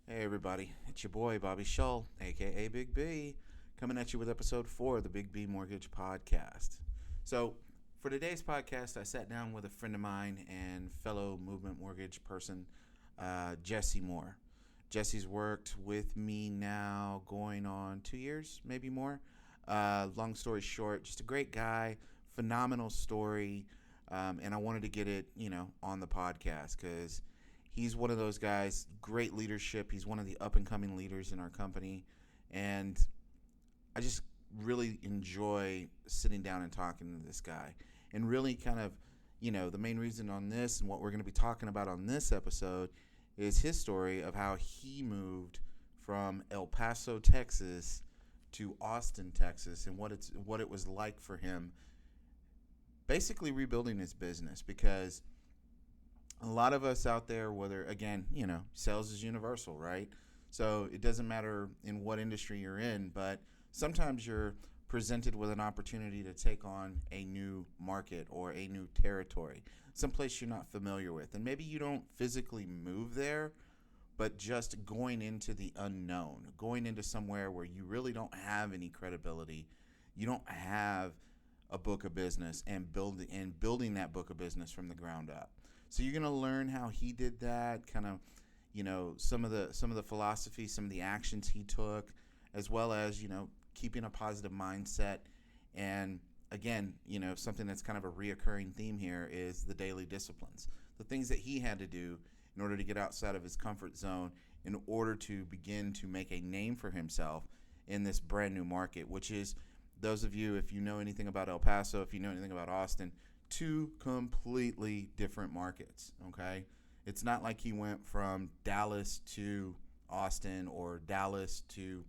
Hey everybody, it's your boy Bobby Shull, aka Big B, coming at you with episode 4 of the Big B Mortgage Podcast. So, for today's podcast, I sat down with a friend of mine and fellow movement mortgage person, Jesse Moore. Jesse's worked with me now going on 2 years, maybe more. Long story short, just a great guy, phenomenal story, and I wanted to get it, on the podcast because he's one of those guys, great leadership. He's one of the up and coming leaders in our company. And I just really enjoy sitting down and talking to this guy. And really kind of, the main reason on this and what we're going to be talking about on this episode is his story of how he moved from El Paso, Texas to Austin, Texas, and what it was like for him basically rebuilding his business because a lot of us out there, whether, again, sales is universal, right? So it doesn't matter in what industry you're in, but sometimes you're presented with an opportunity to take on a new market or a new territory, someplace you're not familiar with. And maybe you don't physically move there, but just going into the unknown, going into somewhere where you really don't have any credibility, you don't have a book of business and building that book of business from the ground up. So you're gonna learn how he did that, kind of, some of the philosophy, some of the actions he took, as well as keeping a positive mindset. And again, something that's kind of a reoccurring theme here is the daily disciplines, the things that he had to do in order to get outside of his comfort zone, in order to begin to make a name for himself in this brand new market, which is, those of you, if you know anything about El Paso, if you know anything about Austin, two completely different markets, okay? It's not like he went from Dallas to Austin or Dallas to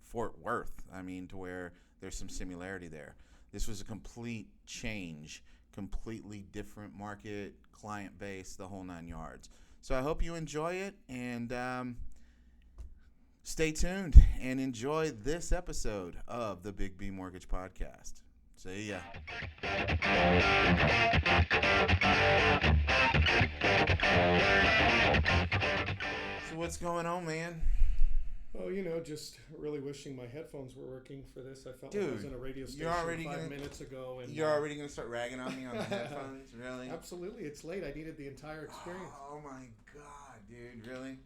Fort Worth, to where there's some similarity there. This was a complete change, completely different market, client base, the whole 9 yards. So I hope you enjoy it, and stay tuned and enjoy this episode of the Big B Mortgage Podcast. See ya. So what's going on, man? Oh, just really wishing my headphones were working for this. I felt like I was Dude, in a radio you're station already 5 minutes ago, and you're already gonna start ragging on me on the headphones, really? absolutely, it's late. I needed the entire experience. Oh my god, dude, really?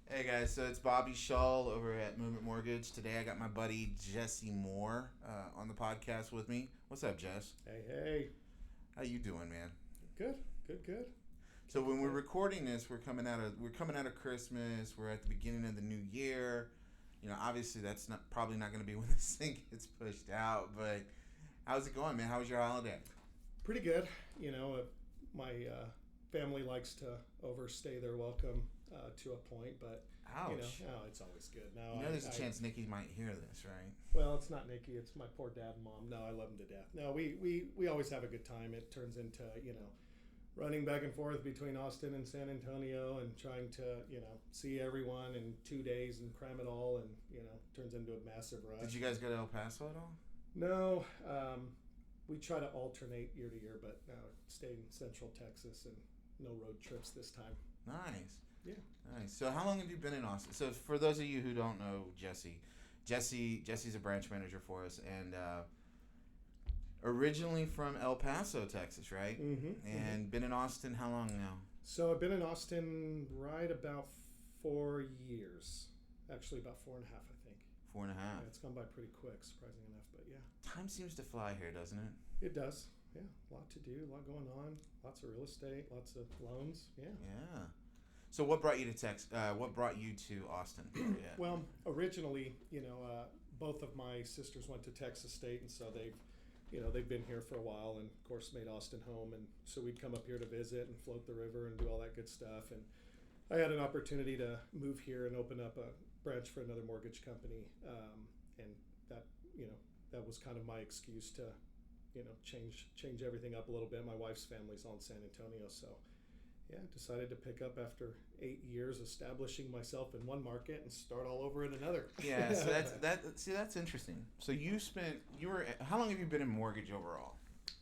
Hey guys, so it's Bobby Shull over at Movement Mortgage. Today I got my buddy Jesse Moore on the podcast with me. What's up, Jess? Hey, How you doing, man? good. So when we're recording this, we're coming out of Christmas. We're at the beginning of the new year. Obviously that's probably not going to be when this thing gets pushed out. But how's it going, man? How was your holiday? Pretty good. My family likes to overstay their welcome to a point, but Ouch. it's always good. Now, There's a chance Nikki might hear this, right? Well, it's not Nikki. It's my poor dad and mom. No, I love them to death. No, we always have a good time. It turns into running back and forth between Austin and San Antonio and trying to see everyone in 2 days and cram it all, and turns into a massive rush. Did you guys go to El Paso at all? No, we try to alternate year to year, but stay in Central Texas and no road trips this time. Nice. Yeah. Nice. So how long have you been in Austin? So for those of you who don't know Jesse's a branch manager for us, and originally from El Paso, Texas, right? And been in Austin how long now? So I've been in Austin right about 4 years. Actually, about 4.5, I think. 4.5. Yeah, it's gone by pretty quick, surprising enough, but yeah. Time seems to fly here, doesn't it? It does. Yeah, a lot to do, a lot going on, lots of real estate, lots of loans. Yeah. Yeah. So what brought you to Texas? What brought you to Austin? Yeah. Well, originally, both of my sisters went to Texas State, and so they've been here for a while, and of course made Austin home, and so we'd come up here to visit and float the river and do all that good stuff. And I had an opportunity to move here and open up a branch for another mortgage company, and that was kind of my excuse to change everything up a little bit. My wife's family's all in San Antonio, so yeah, decided to pick up after 8 years establishing myself in one market and start all over in another. Yeah, so that's interesting. So how long have you been in mortgage overall?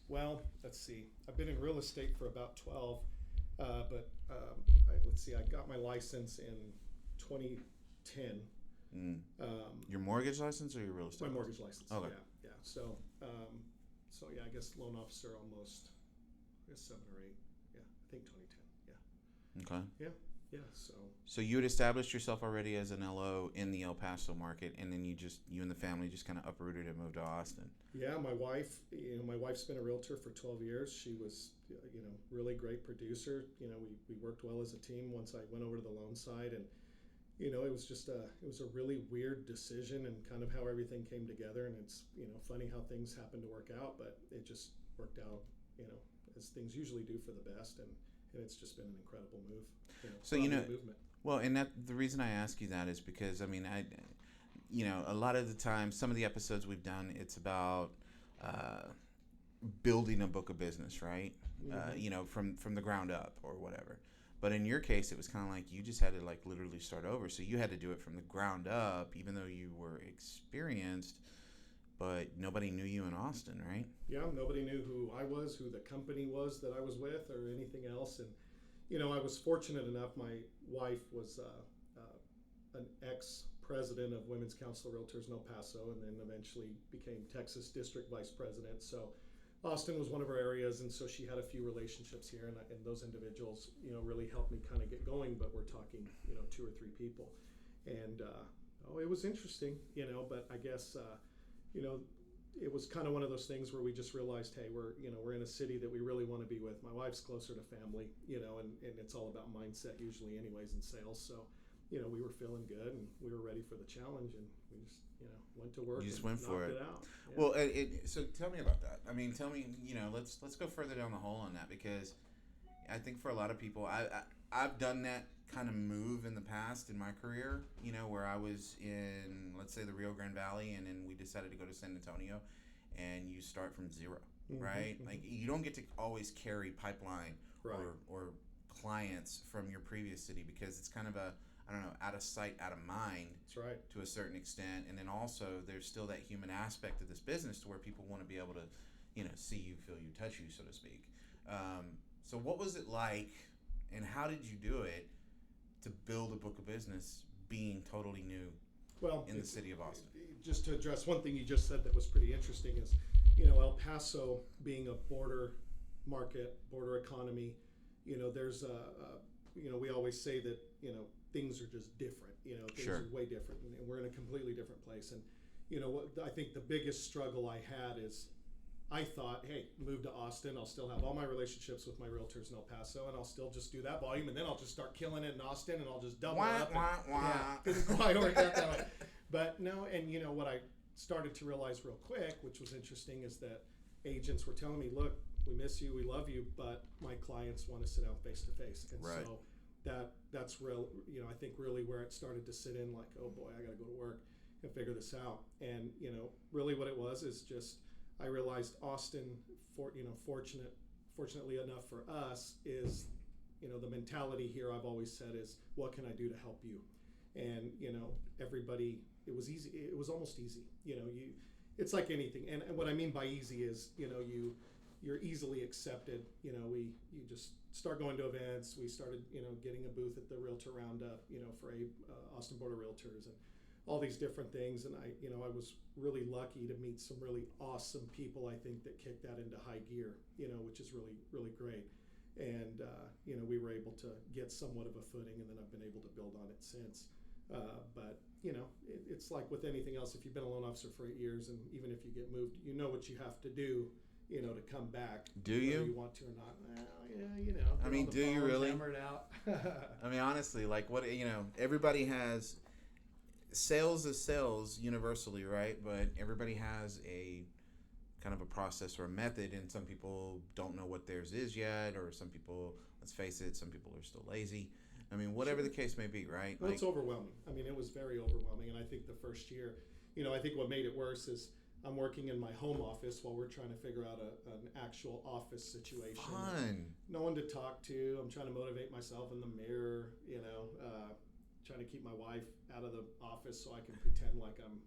Well, let's see. I've been in real estate for about 12, but let's see. I got my license in 2010. Your mortgage license or your real estate? My mortgage license. Okay. Yeah. So, yeah, I guess loan officer almost, I guess 7 or 8. Yeah, I think 2010. Yeah. Okay. Yeah. So you had established yourself already as an LO in the El Paso market, and then you and the family just kind of uprooted and moved to Austin. Yeah, my wife's been a realtor for 12 years. She was, really great producer. We worked well as a team once I went over to the loan side, and it was just it was a really weird decision and kind of how everything came together. And it's, funny how things happen to work out, but it just worked out, as things usually do for the best. And it's just been an incredible move. So, movement. Well, and the reason I ask you that is because, I mean, a lot of the time, some of the episodes we've done, it's about building a book of business, right? Mm-hmm. From the ground up or whatever. But in your case, it was kind of like you just had to like literally start over. So you had to do it from the ground up, even though you were experienced, but nobody knew you in Austin, right? Yeah, nobody knew who I was, who the company was that I was with, or anything else. And I was fortunate enough. My wife was an ex-president of Women's Council of Realtors in El Paso, and then eventually became Texas District Vice President. So Austin was one of her areas, and so she had a few relationships here, and those individuals, really helped me kind of get going. But we're talking, 2 or 3 people, and it was interesting, But I guess, it was kind of one of those things where we just realized, hey, we're in a city that we really want to be with. My wife's closer to family, and it's all about mindset usually, anyways, in sales. So, we were feeling good, and we were ready for the challenge, and we just, went to work. You just and went for knocked it. Out. Yeah. Well, so tell me about that. I mean, tell me, let's go further down the hole on that, because I think for a lot of people, I've done that kind of move in the past in my career, where I was in, let's say, the Rio Grande Valley, and then we decided to go to San Antonio, and you start from zero, right? Mm-hmm. Like, you don't get to always carry pipeline Right. or clients from your previous city, because it's kind of out of sight, out of mind. That's right. To a certain extent. And then also there's still that human aspect of this business to where people want to be able to, see you, feel you, touch you, so to speak. So what was it like, and how did you do it to build a book of business being totally new in the city of Austin? Just to address one thing you just said that was pretty interesting is, El Paso being a border market, border economy, there's we always say that, things are just different, things Sure. are way different, and we're in a completely different place. And, what I think the biggest struggle I had is I thought, hey, move to Austin, I'll still have all my relationships with my realtors in El Paso, and I'll still just do that volume, and then I'll just start killing it in Austin, and I'll just double up. Yeah, didn't quite work out that way. But no, and what I started to realize real quick, which was interesting, is that agents were telling me, look, we miss you, we love you, but my clients want to sit down face to face. And right. so that's real, I think really where it started to sit in, like, oh boy, I got to go to work and figure this out. And, really what it was is just, I realized Austin, fortunately enough for us, is, the mentality here I've always said is, what can I do to help you? And, everybody, it was easy. It was almost easy. It's like anything. And what I mean by easy is, you're easily accepted. You just start going to events. We started, getting a booth at the Realtor Roundup, for Austin Board of Realtors, and all these different things. And I was really lucky to meet some really awesome people, I think, that kicked that into high gear, which is really, really great. And, we were able to get somewhat of a footing, and then I've been able to build on it since. But, it's like with anything else. If you've been a loan officer for 8 years, and even if you get moved, what you have to do, to come back. Do you? Whether you want to or not. Well, yeah, I mean, do you really? Hammered out. I mean, honestly, like, what, everybody has, sales is sales universally, right? But everybody has a kind of a process or a method, and some people don't know what theirs is yet, or some people, let's face it, some people are still lazy. I mean, whatever the case may be, right? Well, it's overwhelming. I mean, it was very overwhelming, and I think the first year, I think what made it worse is I'm working in my home office while we're trying to figure out an actual office situation. Fun. No one to talk to. I'm trying to motivate myself in the mirror, trying to keep my wife out of the office so I can pretend like I'm,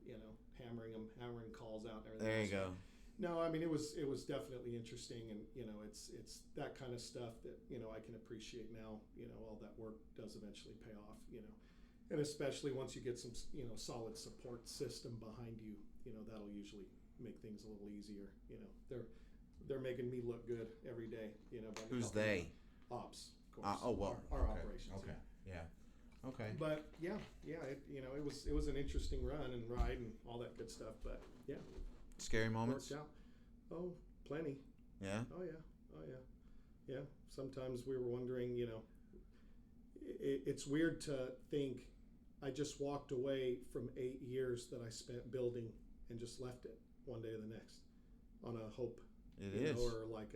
hammering calls out and everything. There you go. No, I mean, it was definitely interesting, and it's that kind of stuff that I can appreciate now. All that work does eventually pay off. And especially once you get some, solid support system behind you, that'll usually make things a little easier. They're making me look good every day. By Who's helping they? Ops, of course. Our okay. operations. Okay. Yeah. Okay. But it was an interesting run and ride and all that good stuff. But yeah, Scary moments? worked out. Oh, plenty. Yeah. Oh yeah. Yeah. Sometimes we were wondering, it's weird to think I just walked away from 8 years that I spent building and just left it one day to the next on a hope. It is. Or like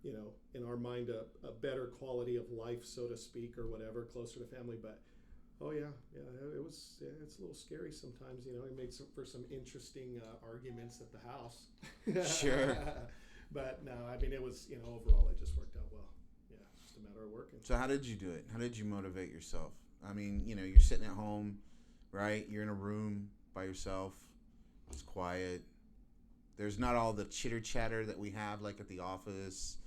in our mind, a better quality of life, so to speak, or whatever, closer to family. But it's a little scary sometimes. It made for some interesting arguments at the house. Sure. But no, I mean, it was, overall it just worked out well. Yeah, it's just a matter of working. So how did you do it? How did you motivate yourself? I mean, you're sitting at home, right? You're in a room by yourself. It's quiet. There's not all the chitter chatter that we have like at the office.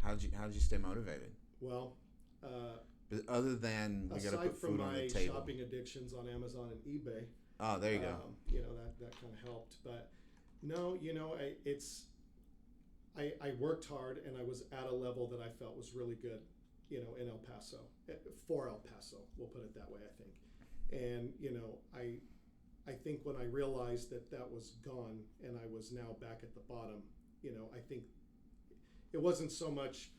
How'd you stay motivated? Well, But other than we got to put food on the table. Aside from my shopping addictions on Amazon and eBay. Oh, there you go. That kind of helped. But no, I worked hard and I was at a level that I felt was really good, in El Paso, for El Paso, we'll put it that way, I think. And, I think when I realized that was gone and I was now back at the bottom, I think it wasn't so much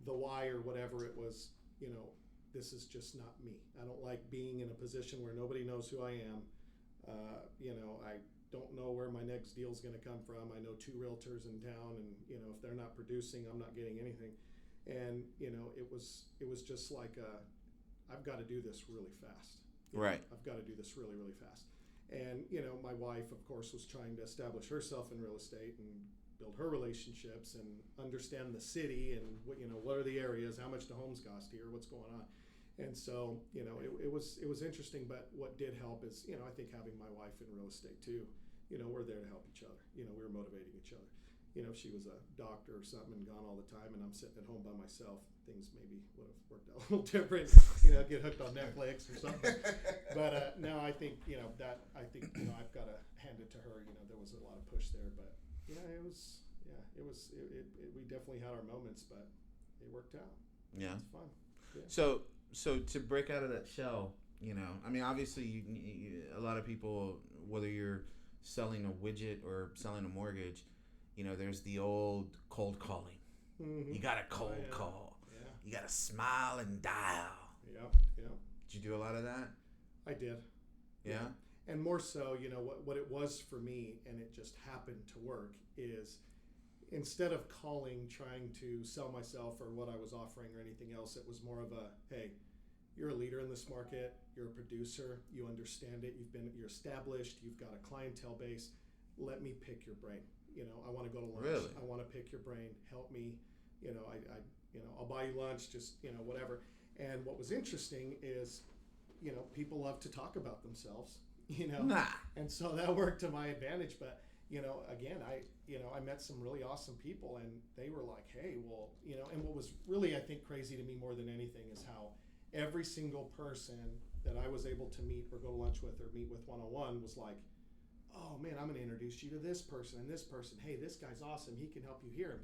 the why or whatever, it was, this is just not me. I don't like being in a position where nobody knows who I am. I don't know where my next deal is going to come from. I know 2 realtors in town, and if they're not producing, I'm not getting anything. And it was just like I've got to do this really fast. Right. I've got to do this really, really fast. And my wife, of course, was trying to establish herself in real estate and build her relationships and understand the city and what are the areas, how much do homes cost here, what's going on. And so, it was interesting, but what did help is, I think having my wife in real estate too, we're there to help each other. We were motivating each other. If she was a doctor or something and gone all the time and I'm sitting at home by myself, things maybe would have worked out a little different, get hooked on Netflix or something. But no, I think, I've got to hand it to her. There was a lot of push there, but we definitely had our moments, but it worked out. Yeah. It's fun. Yeah. So to break out of that shell, I mean, obviously a lot of people, whether you're selling a widget or selling a mortgage, there's the old cold calling. Mm-hmm. You got to cold call. Yeah. You got to smile and dial. Yep. Did you do a lot of that? I did. Yeah. And more so, what it was for me, and it just happened to work, is instead of calling, trying to sell myself or what I was offering or anything else, it was more of a, hey, you're a leader in this market, you're a producer, you understand it, you're established, you've got a clientele base, let me pick your brain. I want to go to lunch. Really? I want to pick your brain. Help me. I'll buy you lunch. Just whatever. And what was interesting is, people love to talk about themselves. Nah. And so that worked to my advantage. But again, I met some really awesome people, and they were like, hey, well, And what was really, I think, crazy to me more than anything is how every single person that I was able to meet or go to lunch with or meet with one-on-one was like, oh man, I'm going to introduce you to this person and this person. Hey, this guy's awesome. He can help you here.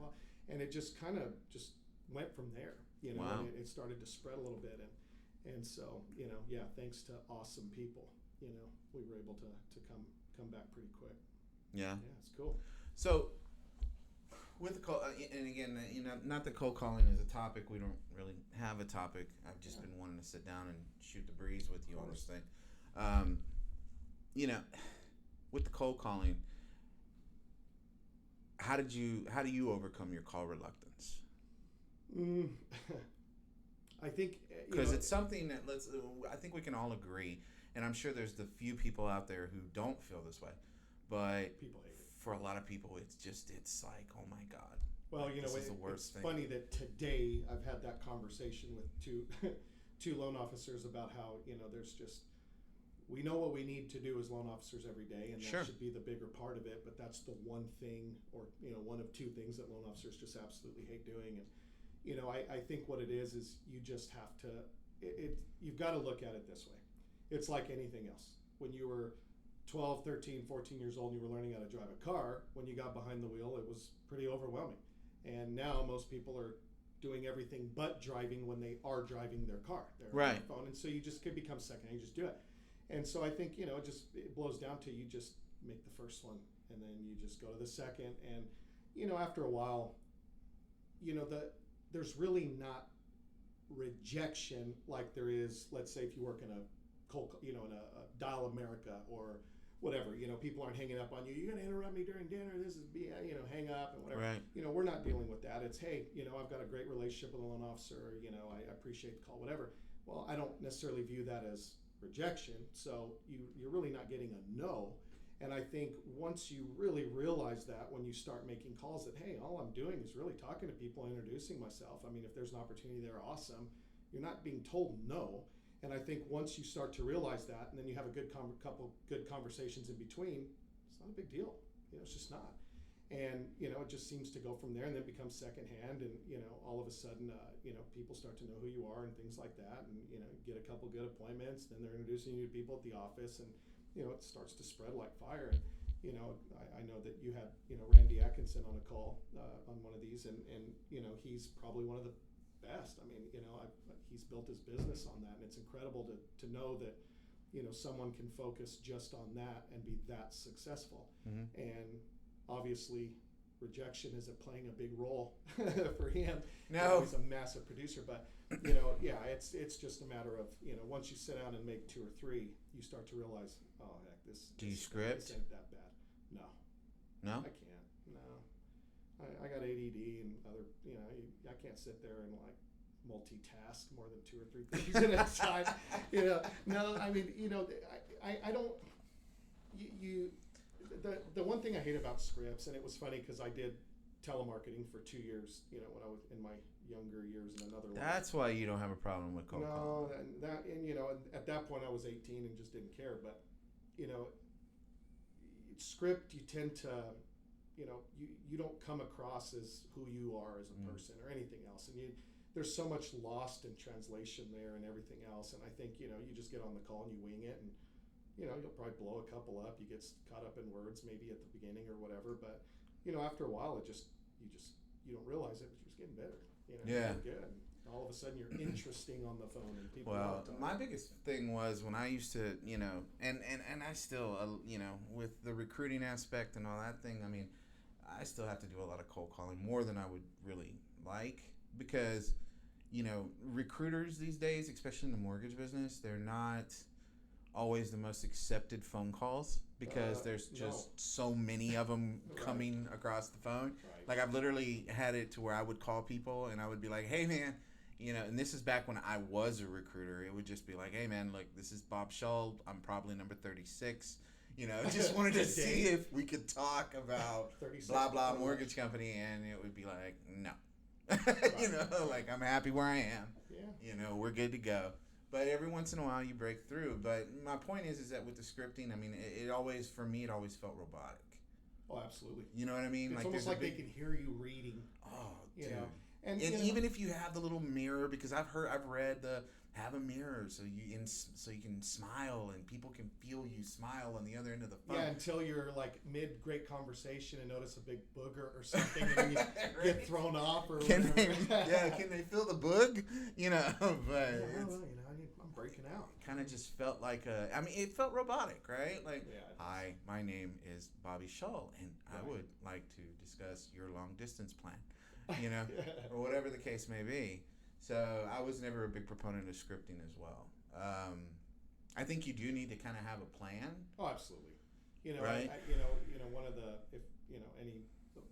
And it just kind of just went from there, Wow. and it started to spread a little bit. And so, thanks to awesome people, we were able to come back pretty quick. Yeah. Yeah, it's cool. So with the cold, and again, not that cold calling is a topic. We don't really have a topic. I've just been wanting to sit down and shoot the breeze with you on this thing. With the cold calling, how do you overcome your call reluctance? I think because it's something that I think we can all agree, and I'm sure there's the few people out there who don't feel this way, but people hate it. For a lot of people, it's like, oh my God. Well, this is the worst thing. It's funny that today I've had that conversation with two loan officers about how there's just. We know what we need to do as loan officers every day, and that Sure. should be the bigger part of it. But that's the one thing, or one of 2 things that loan officers just absolutely hate doing. And I think what it is you just have to you've got to look at it this way. It's like anything else. When you were 12, 13, 14 years old and you were learning how to drive a car, when you got behind the wheel, it was pretty overwhelming. And now most people are doing everything but driving when they are driving their car. They're on their phone. And so you just could become second. You just do it. And so I think, it blows down to you just make the first one and then you just go to the second. And, after a while, there's really not rejection like there is, let's say, if you work in a Dial America or whatever, people aren't hanging up on you. You're going to interrupt me during dinner. This is, hang up and whatever. Right. We're not dealing with that. It's, hey, I've got a great relationship with a loan officer. I appreciate the call, whatever. Well, I don't necessarily view that as rejection. So you're really not getting a no. And I think once you really realize that when you start making calls that, hey, all I'm doing is really talking to people, introducing myself. I mean, if there's an opportunity there, awesome. You're not being told no. And I think once you start to realize that, and then you have a couple good conversations in between, it's not a big deal. It's just not. And it just seems to go from there, and then becomes secondhand. And all of a sudden, people start to know who you are and things like that. And get a couple good appointments. Then they're introducing you to people at the office, and it starts to spread like fire. And I know that you had Randy Atkinson on a call on one of these, and he's probably one of the best. I mean, he's built his business on that, and it's incredible to know that someone can focus just on that and be that successful. Mm-hmm. And obviously rejection isn't playing a big role for him. No, he's a massive producer, but it's just a matter of once you sit down and make 2 or 3, you start to realize, oh heck, this ain't that bad. No, I can't. No, I got ADD and other, I can't sit there and like multitask more than 2 or 3 things at a time. No, I mean, I don't. The one thing I hate about scripts, and it was funny because I did telemarketing for 2 years, when I was in my younger years, and another one. That's why you don't have a problem with cold calling. No, at that point I was 18 and just didn't care. But script, you tend to, you don't come across as who you are as a person or anything else, and there's so much lost in translation there and everything else. And I think you just get on the call and you wing it, and you'll probably blow a couple up. You get caught up in words maybe at the beginning or whatever, but after a while you don't realize it, but you're just getting better. Yeah. You're good. And all of a sudden you're interesting on the phone, and people. Well, my biggest thing was when I used to, and I still, with the recruiting aspect and all that thing. I mean, I still have to do a lot of cold calling, more than I would really like, because recruiters these days, especially in the mortgage business, they're not always the most accepted phone calls because there's just so many of them coming across the phone. Right. Like I've literally had it to where I would call people and I would be like, hey man, and this is back when I was a recruiter. It would just be like, hey man, look, this is Bob Shull. I'm probably number 36. Just wanted to see if we could talk about blah blah mortgage company, and it would be like, no. Like I'm happy where I am. Yeah. We're good to go. But every once in a while you break through. But my point is that with the scripting, I mean, it always felt robotic. Oh, absolutely. You know what I mean? It's almost like they can hear you reading. Oh, dude. And even if you have the little mirror, because I've read have a mirror so you can smile and people can feel you smile on the other end of the phone. Yeah, until you're like mid great conversation and notice a big booger or something, and then you get thrown off or can whatever. Can they feel the boog? But I'm breaking out. Kind of just felt like it felt robotic, right? Like, hi, my name is Bobby Shull, and I would like to discuss your long distance plan, or whatever the case may be. So I was never a big proponent of scripting as well. I think you do need to kind of have a plan. Oh, absolutely. Right. One of the any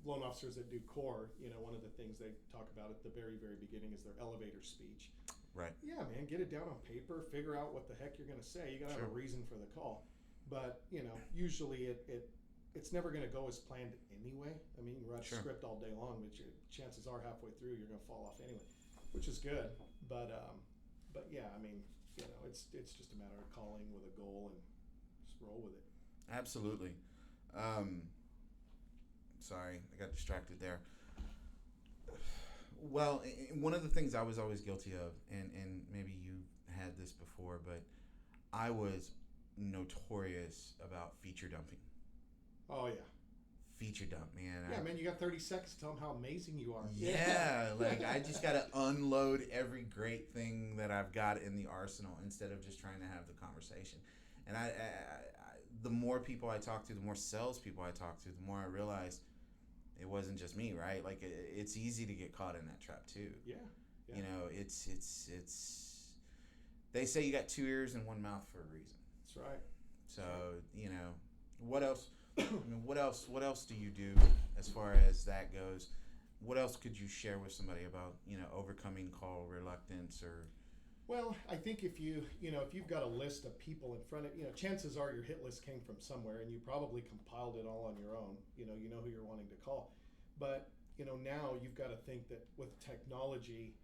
loan officers that do core, one of the things they talk about at the very, very beginning is their elevator speech. Right. Yeah, man, get it down on paper. Figure out what the heck you're going to say. You got to have a reason for the call. But usually it's never going to go as planned anyway. I mean, you write a script all day long, but your chances are halfway through you're going to fall off anyway, which is good. But yeah, I mean, it's just a matter of calling with a goal and just roll with it. Absolutely. Sorry, I got distracted there. Well, one of the things I was always guilty of, and maybe you had this before, but I was notorious about feature dumping. Oh, yeah. Feature dump, man. Yeah, man, you got 30 seconds to tell them how amazing you are. Yeah, like I just got to unload every great thing that I've got in the arsenal instead of just trying to have the conversation. And I the more people I talk to, the more salespeople I talk to, the more I realize it wasn't just me, right? Like it's easy to get caught in that trap too. Yeah. You know, it's. They say you got two ears and one mouth for a reason. That's right. So you know, what else? I mean, what else do you do as far as that goes? What else could you share with somebody about, you know, overcoming call reluctance or? Well, I think if you've got a list of people in front of, chances are your hit list came from somewhere and you probably compiled it all on your own. You know who you're wanting to call. But, now you've got to think that with technology,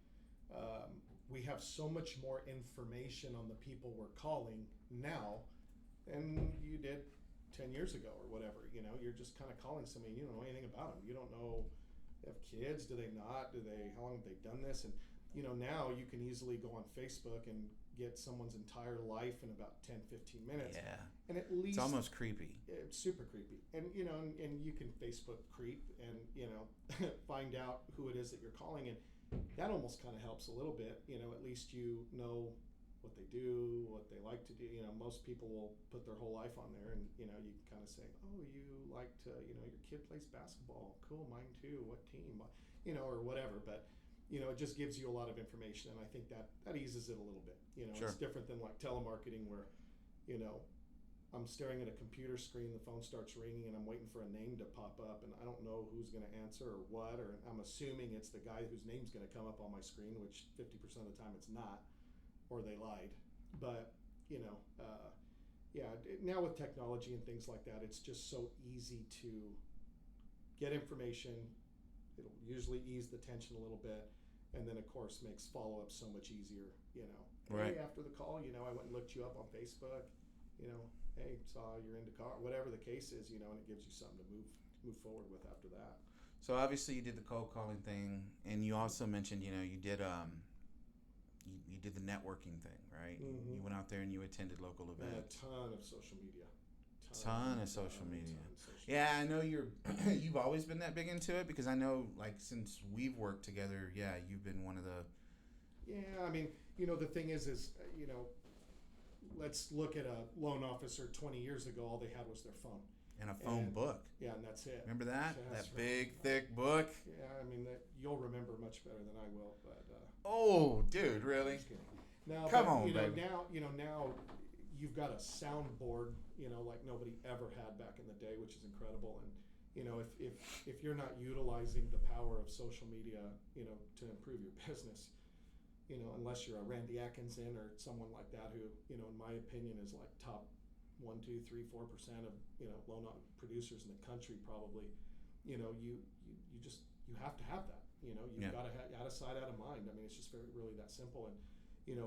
we have so much more information on the people we're calling now than you did 10 years ago or whatever. You're just kind of calling somebody and you don't know anything about them. You don't know, they have kids, do they not, how long have they done this? And now you can easily go on Facebook and get someone's entire life in about 10-15 minutes. Yeah. And at least it's almost creepy. It's super creepy. And and you can Facebook creep and find out who it is that you're calling, and that almost kind of helps a little bit. At least you know what they do, what they like to do. Most people will put their whole life on there, and you can kind of say, oh, you like to, your kid plays basketball. Cool, mine too. What team? Or whatever. But it just gives you a lot of information, and I think that eases it a little bit. Sure. It's different than like telemarketing where, I'm staring at a computer screen, the phone starts ringing, and I'm waiting for a name to pop up, and I don't know who's going to answer or what, or I'm assuming it's the guy whose name's going to come up on my screen, which 50% of the time it's not, or they lied. But, now with technology and things like that, it's just so easy to get information. It'll usually ease the tension a little bit, and then of course makes follow-up so much easier. Right. Hey, after the call, I went and looked you up on Facebook. Hey, saw you're into car, whatever the case is, and it gives you something to move forward with after that. So obviously you did the cold calling thing, and you also mentioned, you did you did the networking thing, right? Mm-hmm. You went out there and you attended local And events. a ton of social media. Ton of social media. Yeah, I know you've always been that big into it, because I know, like, since we've worked together, yeah, you've been one of the. Yeah, I mean, the thing is, let's look at a loan officer 20 years ago. All they had was their phone. And a phone book. Yeah, and that's it. Remember that? That's that right. big, thick book? Yeah, I mean, you'll remember much better than I will. But oh, dude, really? just kidding. Now, Come on, baby. Now you've got a soundboard, like nobody ever had back in the day, which is incredible. And if you're not utilizing the power of social media, to improve your business, unless you're a Randy Atkinson or someone like that, who, in my opinion, is like top 1, 2, 3, 4% of loan producers in the country, probably. You have to have that. You've got to out of sight, out of mind. I mean, it's just really that simple. And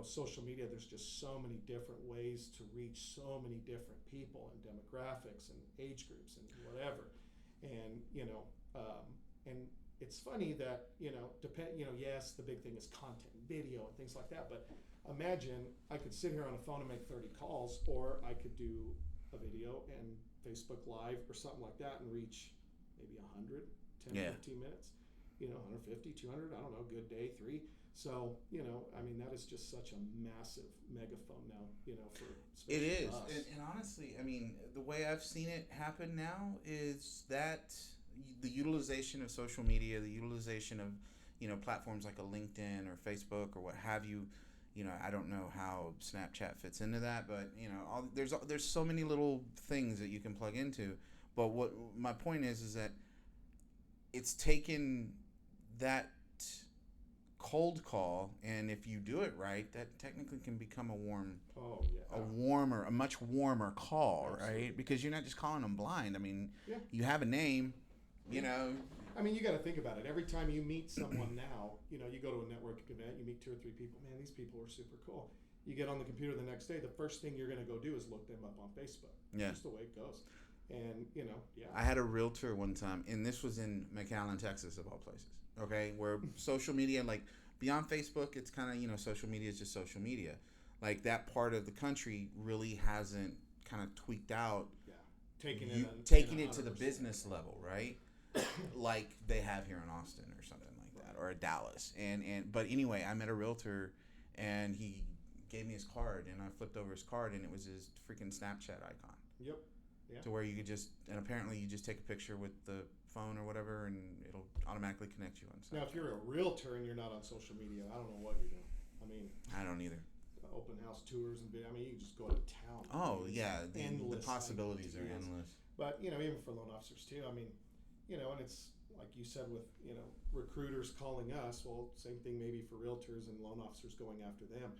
social media, there's just so many different ways to reach so many different people and demographics and age groups and whatever. And and it's funny that yes, the big thing is content, video, and things like that. But imagine I could sit here on a phone and make 30 calls, or I could do a video and Facebook Live or something like that and reach maybe 100, 10, 15 minutes. 150, 200, I don't know, good day, 3. So, I mean, that is just such a massive megaphone now, for It is. us. And honestly, I mean, the way I've seen it happen now is that the utilization of social media, the utilization of, platforms like a LinkedIn or Facebook or what have you, I don't know how Snapchat fits into that, but, there's so many little things that you can plug into. But what my point is that it's taken that cold call, and if you do it right, that technically can become a much warmer call. Absolutely. Right? Because you're not just calling them blind. I mean, you have a name, I mean, you got to think about it. Every time you meet someone now, you go to a networking event, you meet 2 or 3 people. Man, these people are super cool. You get on the computer the next day, the first thing you're going to go do is look them up on Facebook. Yeah. That's just the way it goes. And, I had a realtor one time, and this was in McAllen, Texas, of all places, okay, where social media, like, beyond Facebook, it's kind of, social media is just social media. like that part of the country really hasn't kind of tweaked out Yeah, taking taking it to the 100%. business level, right? Like they have here in Austin or something like that, or Dallas. And but anyway, I met a realtor, and he gave me his card, and I flipped over his card, and it was his freaking Snapchat icon. Yep. Yeah. To where you could just, and apparently you just take a picture with the phone or whatever, and it'll automatically connect you on Snapchat. Now, if you're a realtor and you're not on social media, I don't know what you're doing. I mean, I don't either. open house tours and I mean, you can just go to town. Oh It's yeah, the endless possibilities are ideas. endless. But even for loan officers too. I mean, and it's like you said with recruiters calling us. Well, same thing maybe for realtors and loan officers going after them.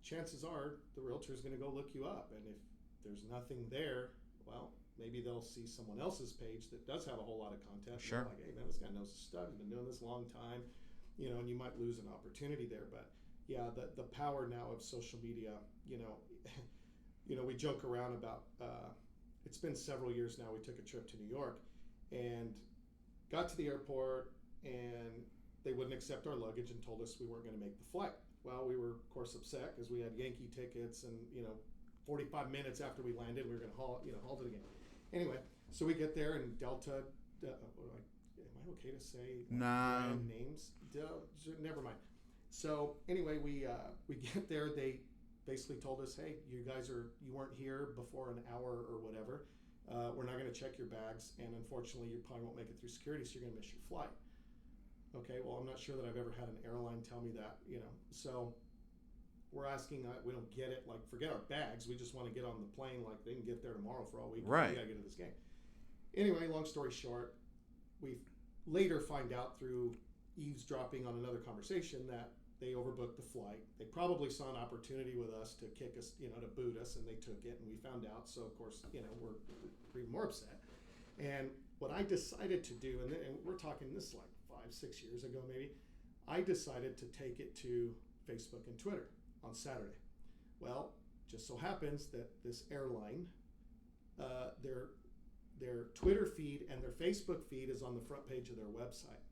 Chances are the realtor is going to go look you up, and if there's nothing there, well, maybe they'll see someone else's page that does have a whole lot of content. Sure. And they're like, hey man, this guy knows his stuff. He's been doing this a long time, and you might lose an opportunity there. But yeah, the power now of social media. We joke around about. It's been several years now. We took a trip to New York, and got to the airport, and they wouldn't accept our luggage and told us we weren't going to make the flight. Well, we were of course upset because we had Yankee tickets, and 45 minutes after we landed, we were going to halt it again. Anyway, so we get there, and Delta. Am I okay to say Nah. brand names? Never mind. So anyway, we get there. They basically told us, hey, you weren't here before an hour or whatever. We're not going to check your bags, and unfortunately, you probably won't make it through security, so you're going to miss your flight. Okay, well, I'm not sure that I've ever had an airline tell me that, So we're asking, we don't get it. Like, forget our bags. We just want to get on the plane. Like, they can get there tomorrow for all we can. Right. We got to get to this game. Anyway, long story short, we later find out through eavesdropping on another conversation that they overbooked the flight. They probably saw an opportunity with us to kick us, to boot us, and they took it, and we found out. So, of course, we're even more upset. And what I decided to do, and we're talking this like 5-6 years ago maybe, I decided to take it to Facebook and Twitter on Saturday. Well, just so happens that this airline, their Twitter feed and their Facebook feed is on the front page of their website.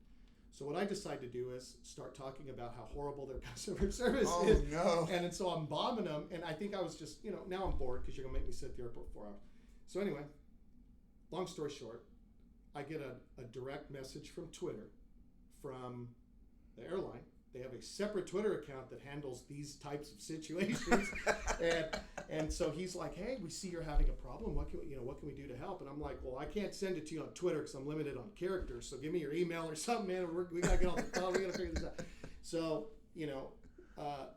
So what I decided to do is start talking about how horrible their customer service is. No. And so I'm bombing them, and I think I was just, now I'm bored because you're going to make me sit at the airport for 4 hours. So anyway, long story short, I get a direct message from Twitter from the airline. They have a separate Twitter account that handles these types of situations, and so he's like, "Hey, we see you're having a problem. What can we do to help?" And I'm like, "Well, I can't send it to you on Twitter because I'm limited on characters. So give me your email or something, man. We gotta get on the phone. We gotta figure this out." So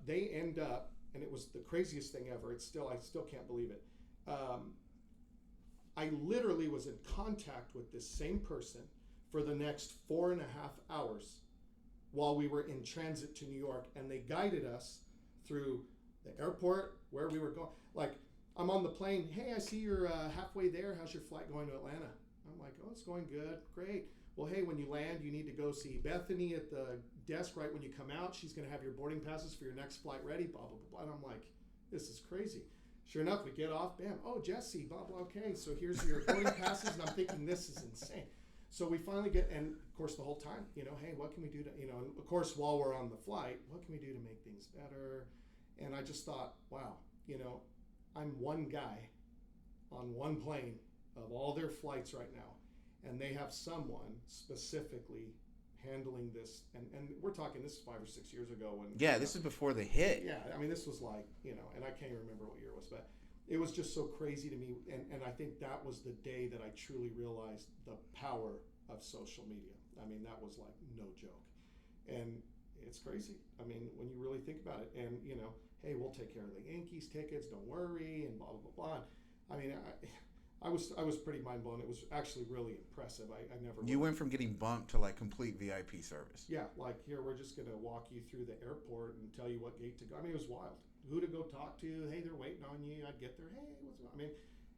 they end up, and it was the craziest thing ever. I still can't believe it. I literally was in contact with this same person for the next 4.5 hours while we were in transit to New York, and they guided us through the airport, where we were going. Like, I'm on the plane. Hey, I see you're halfway there. How's your flight going to Atlanta? I'm like, oh, it's going good. Great. Well, hey, when you land, you need to go see Bethany at the desk right when you come out. She's going to have your boarding passes for your next flight ready, blah, blah, blah, blah. And I'm like, this is crazy. Sure enough, we get off, bam, oh, Jesse, blah, blah, okay, so here's your boarding passes, and I'm thinking, this is insane. So we finally get, and of course the whole time, hey, what can we do to, and of course while we're on the flight, what can we do to make things better? And I just thought, wow, I'm one guy on one plane of all their flights right now, and they have someone specifically handling this, and we're talking, this is 5 or 6 years ago when This is before the hit. Yeah, I mean, this was like, and I can't even remember what year it was, but it was just so crazy to me, and I think that was the day that I truly realized the power of social media. I mean, that was like no joke, and it's crazy. I mean, when you really think about it, and hey, we'll take care of the Yankees tickets, don't worry, and blah blah blah blah. I mean, I was pretty mind blown. It was actually really impressive. I never. You went from getting bumped to like complete VIP service. Yeah, like here we're just gonna walk you through the airport and tell you what gate to go. I mean, it was wild. Who to go talk to? Hey, they're waiting on you. I'd get there. Hey, what's up? I mean,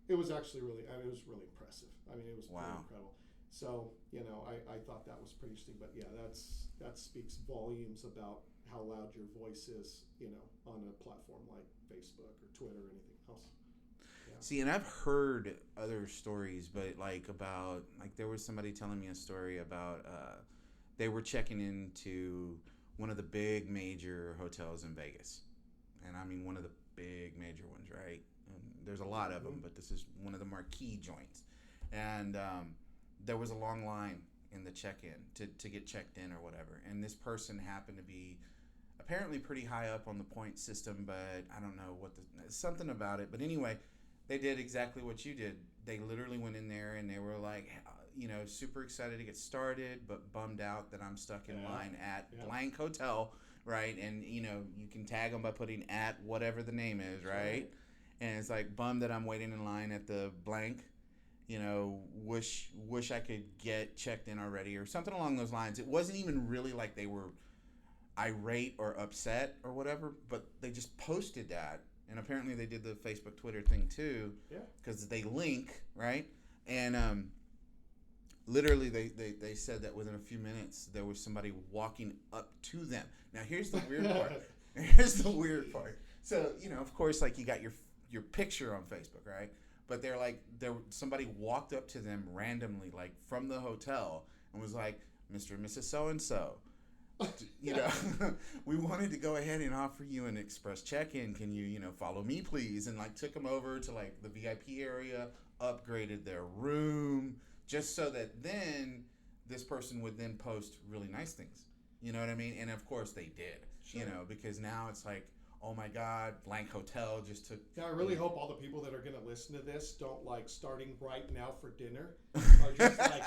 it was actually really. It was really impressive. I mean, it was pretty incredible. So I thought that was pretty interesting. But yeah, that speaks volumes about how loud your voice is. On a platform like Facebook or Twitter or anything else. Yeah. See, and I've heard other stories, but there was somebody telling me a story about they were checking into one of the big major hotels in Vegas, and I mean one of the big major ones, right? And there's a lot of them, but this is one of the marquee joints. And there was a long line in the check-in to get checked in or whatever. And this person happened to be apparently pretty high up on the point system, but I don't know something about it. But anyway, they did exactly what you did. They literally went in there and they were like, super excited to get started, but bummed out that I'm stuck in line at blank hotel, right? And, you can tag them by putting at whatever the name is, right? And it's like, bummed that I'm waiting in line at the blank. Wish I could get checked in already or something along those lines. It wasn't even really like they were irate or upset or whatever, but they just posted that. And apparently they did the Facebook, Twitter thing too, because they link, right? And literally they said that within a few minutes there was somebody walking up to them. Now here's the weird part. So, of course, like you got your picture on Facebook, right? But they're like, somebody walked up to them randomly, like from the hotel, and was like, "Mr. and Mrs. So-and-so, we wanted to go ahead and offer you an express check-in. Can you, follow me, please?" And like took them over to like the VIP area, upgraded their room, just so that then this person would then post really nice things. You know what I mean? And of course they did, because now it's like, oh my God, blank hotel just took. Yeah, I really hope all the people that are going to listen to this don't like starting right now for dinner or just like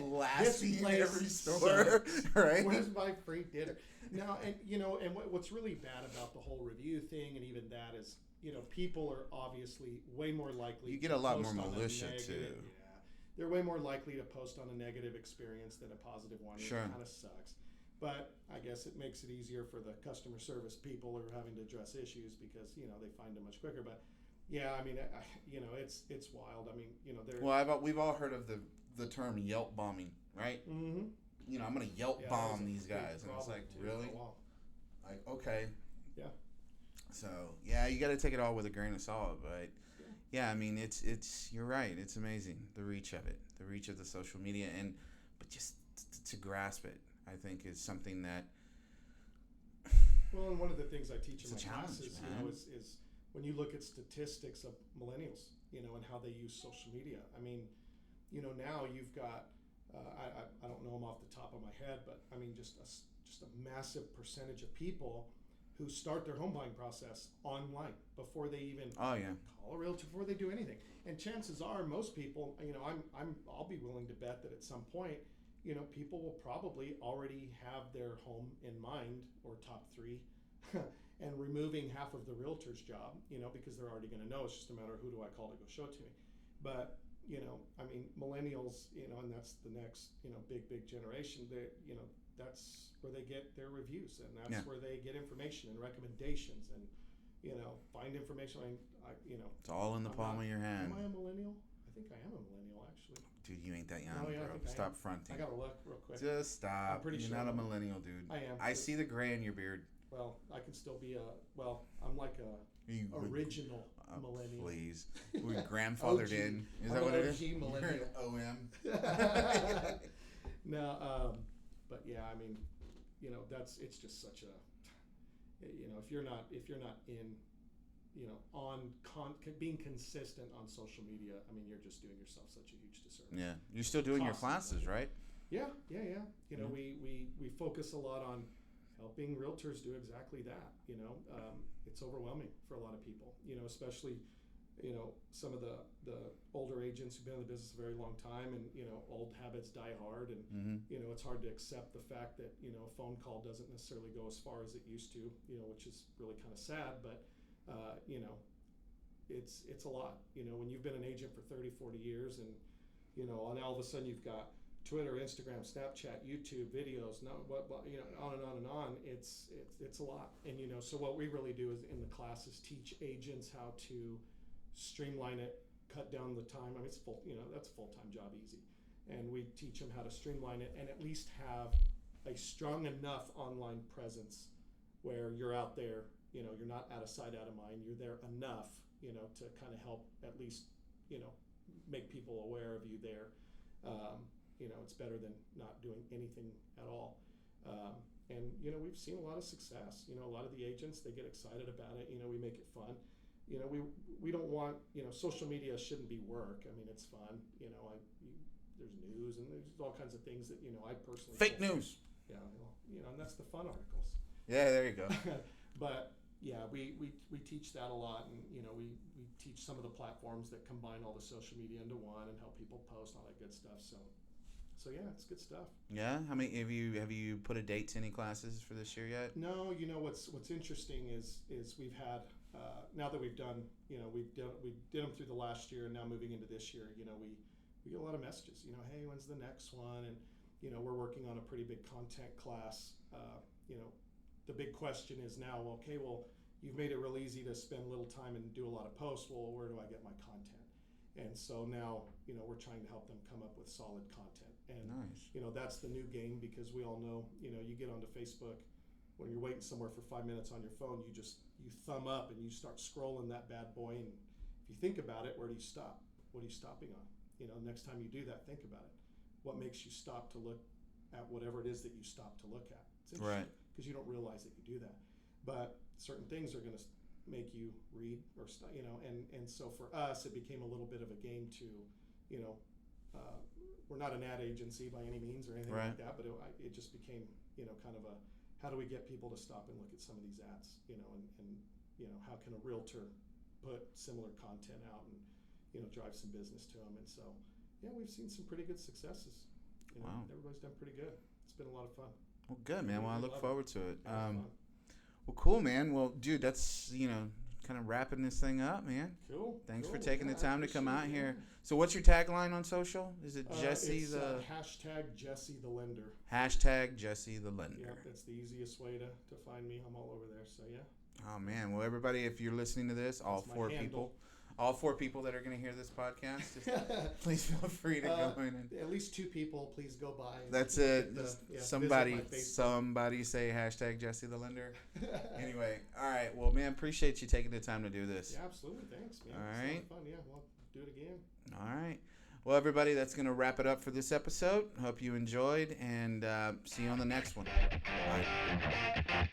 blasting every store, right? Where's my free dinner? No, and and what's really bad about the whole review thing, and even that is, people are obviously way more likely. You get a lot more militia too. Yeah, they're way more likely to post on a negative experience than a positive one. Sure. It kind of sucks. But I guess it makes it easier for the customer service people who are having to address issues because, they find it much quicker. But yeah, I mean, it's wild. I mean, Well, we've all heard of the term Yelp bombing, right? Mm-hmm. I'm going to Yelp bomb these guys. And it's like, really? Like, okay. Yeah. So, yeah, you got to take it all with a grain of salt. But yeah, I mean, it's you're right. It's amazing, the reach of it, the reach of the social media. But just to grasp it, I think is something that. Well, and one of the things I teach in my classes, is when you look at statistics of millennials, and how they use social media. I mean, now you've got, I don't know them off the top of my head, but I mean, just a massive percentage of people who start their home buying process online before they even call a realtor, before they do anything. And chances are, most people, I'll be willing to bet that at some point, people will probably already have their home in mind or top three and removing half of the realtor's job, because they're already going to know. It's just a matter of who do I call to go show it to me. But, I mean, millennials, and that's the next, big generation, that's where they get their reviews, and that's where they get information and recommendations and, find information. It's all in the palm of your hand. Am I a millennial? I think I am a millennial, actually. Dude, you ain't that young, bro. Stop fronting. I gotta look real quick. Just stop. I'm pretty You're sure not a millennial, dude. I am. I see the gray in your beard. Well, I can still be I'm like a original millennial. Please. We grandfathered OG. in. Is I'm that what it is? OG millennial. You're an OM. No, but yeah, I mean, it's just such a, if you're not in, being consistent on social media, I mean, you're just doing yourself such a huge disservice. Yeah, you're still doing your classes, right? Yeah. We focus a lot on helping realtors do exactly that. It's overwhelming for a lot of people. Especially, some of the older agents who've been in the business a very long time, and old habits die hard, and it's hard to accept the fact that a phone call doesn't necessarily go as far as it used to. Which is really kind of sad, but it's a lot. When you've been an agent for 30, 40 years, and and all of a sudden you've got Twitter, Instagram, Snapchat, YouTube videos, on and on and on. It's a lot. And so what we really do is in the classes teach agents how to streamline it, cut down the time. I mean, it's that's a full-time job, easy. And we teach them how to streamline it and at least have a strong enough online presence where you're out there. You're not out of sight, out of mind. You're there enough, to kind of help at least, make people aware of you there. It's better than not doing anything at all. And, we've seen a lot of success. A lot of the agents, they get excited about it. We make it fun. We don't want, social media shouldn't be work. I mean, it's fun. There's news and there's all kinds of things that, I personally. Fake news. Yeah. And that's the fun articles. Yeah, there you go. But yeah, we teach that a lot, and we teach some of the platforms that combine all the social media into one and help people post all that good stuff. So yeah, it's good stuff. Yeah, how many have you put a date to any classes for this year yet? No, what's interesting is we've had now that we've done we did them through the last year, and now moving into this year, we get a lot of messages. Hey, when's the next one? And we're working on a pretty big content class. The big question is now, okay, well, you've made it real easy to spend little time and do a lot of posts. Well, where do I get my content? And so now, we're trying to help them come up with solid content. And, nice. That's the new game, because we all know, you get onto Facebook when you're waiting somewhere for 5 minutes on your phone, you thumb up and you start scrolling that bad boy. And if you think about it, where do you stop? What are you stopping on? Next time you do that, think about it. What makes you stop to look at whatever it is that you stop to look at? It's interesting, right? Because you don't realize that you do that. But certain things are going to make you read or and so for us, it became a little bit of a game to, we're not an ad agency by any means or anything right. like that, but it just became, kind of a, how do we get people to stop and look at some of these ads, and how can a realtor put similar content out and, drive some business to them. And so, yeah, we've seen some pretty good succkesuses. Wow. Everybody's done pretty good. It's been a lot of fun. Well, good, man. Well, I look forward to it. Well, cool, man. Well, dude, that's, kind of wrapping this thing up, man. Cool. Thanks cool. for taking the time to come out it, here. So what's your tagline on social? Is it Jesse it's, the... hashtag Jesse the Lender. Hashtag Jesse the Lender. Yep, that's the easiest way to find me. I'm all over there, so yeah. Oh, man. Well, everybody, if you're listening to this, all That's four my handle. people... All four people that are going to hear this podcast, just please feel free to go in and... At least 2 people, please go by. That's it. Somebody say hashtag Jesse the Lender. Anyway, all right. Well, man, appreciate you taking the time to do this. Yeah, absolutely. Thanks, man. All It's right. a lot of fun. Yeah, we'll do it again. All right. Well, everybody, that's going to wrap it up for this episode. Hope you enjoyed, and see you on the next one. Bye.